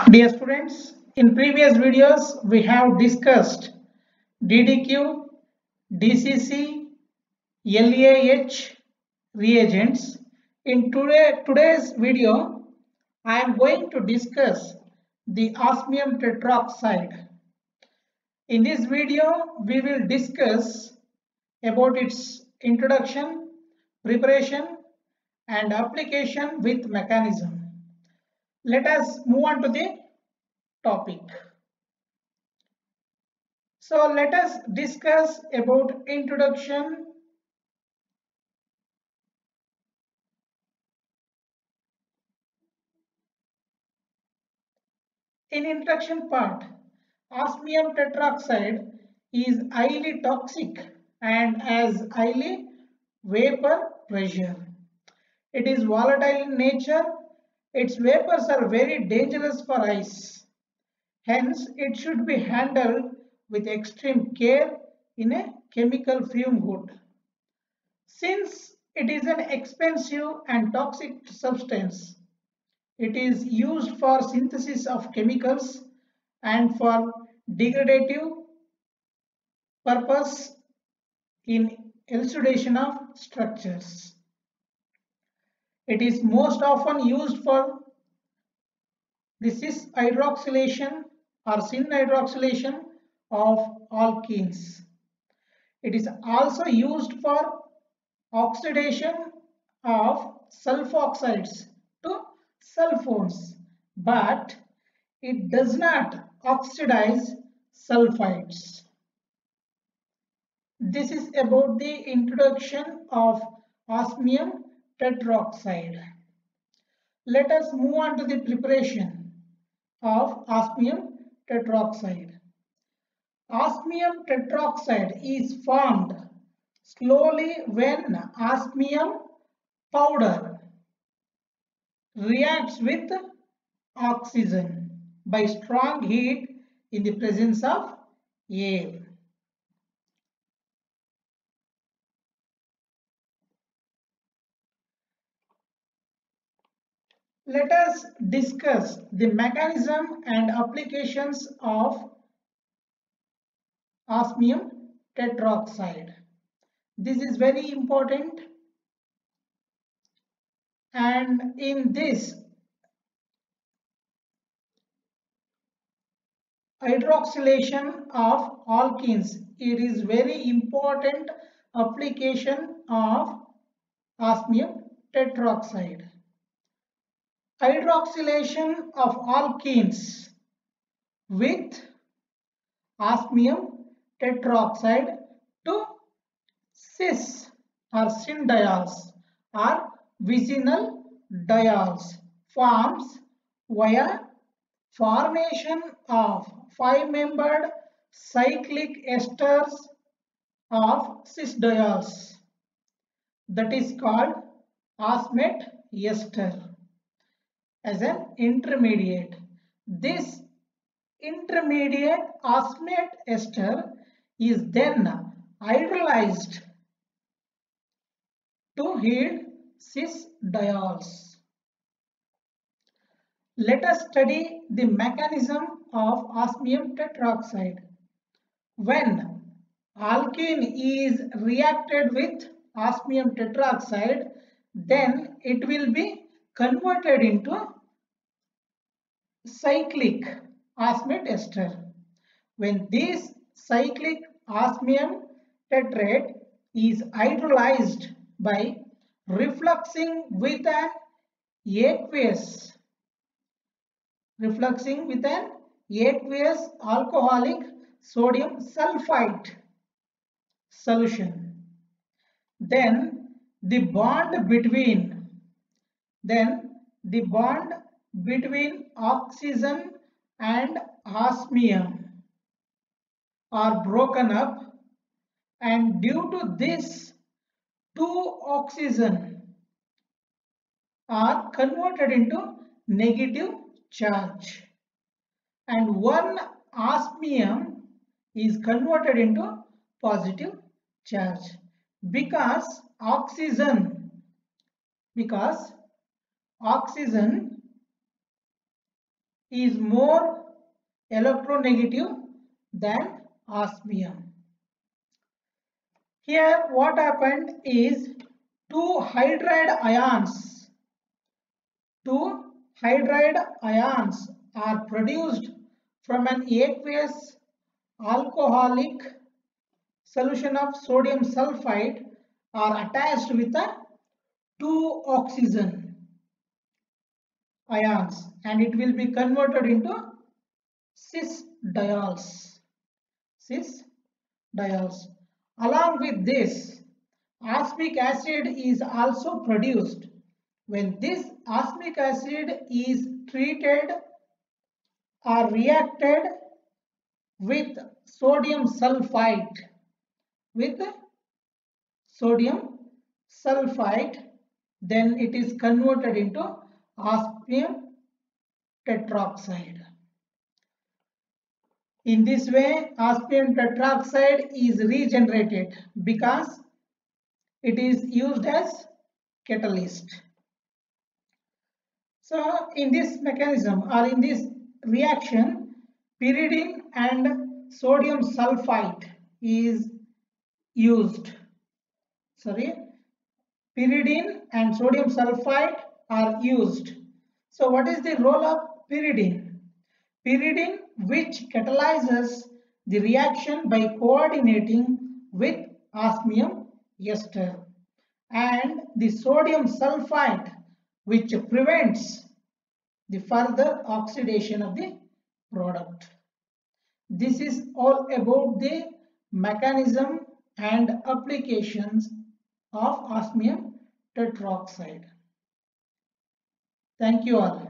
Dear students, in previous videos we have discussed DDQ, DCC, LAH reagents. In today's video, I am going to discuss the osmium tetroxide. In this video, we will discuss about its introduction, preparation and application with mechanism. Let us move on to the topic. So let us discuss about introduction. In introduction part, osmium tetroxide is highly toxic and has highly vapor pressure. It is volatile in nature. Its vapors are very dangerous for ice. Hence, it should be handled with extreme care in a chemical fume hood. Since it is an expensive and toxic substance, it is used for synthesis of chemicals and for degradative purpose in elucidation of structures. It is most often used for the cis hydroxylation or syn hydroxylation of alkenes. It is also used for oxidation of sulfoxides to sulfones, but it does not oxidize sulfides. This is about the introduction of osmium tetroxide. Let us move on to the preparation of osmium tetroxide. Osmium tetroxide is formed slowly when osmium powder reacts with oxygen by strong heat in the presence of air. Let us discuss the mechanism and applications of osmium tetroxide. This is very important, and in this hydroxylation of alkenes, it is very important application of osmium tetroxide. Hydroxylation of alkenes with osmium tetroxide to cis or syndiols or vicinal diols forms via formation of 5-membered cyclic esters of cis diols, that is called osmate ester as an intermediate. This intermediate osmate ester is then hydrolyzed to yield cis diols. Let us study the mechanism of osmium tetroxide. When alkene is reacted with osmium tetroxide, then it will be converted into cyclic osmate ester. When this cyclic osmium tetrate is hydrolyzed by refluxing with an aqueous alcoholic sodium sulfite solution, then the bond between oxygen and osmium are broken up, and due to this, 2 oxygen are converted into negative charge and 1 osmium is converted into positive charge because oxygen is more electronegative than osmium. Here what happened is two hydride ions are produced from an aqueous alcoholic solution of sodium sulfite are attached with a two oxygen ions and it will be converted into cis diols. Along with this, osmic acid is also produced. When this osmic acid is treated or reacted with sodium sulfite, then it is converted into osmium tetroxide. In this way, osmium tetroxide is regenerated because it is used as catalyst. So in this mechanism or in this reaction, pyridine and sodium sulfite is used. Pyridine and sodium sulfite are used. So what is the role of pyridine? Pyridine, which catalyzes the reaction by coordinating with osmium ester, and the sodium sulfite, which prevents the further oxidation of the product. This is all about the mechanism and applications of osmium tetroxide. Thank you all.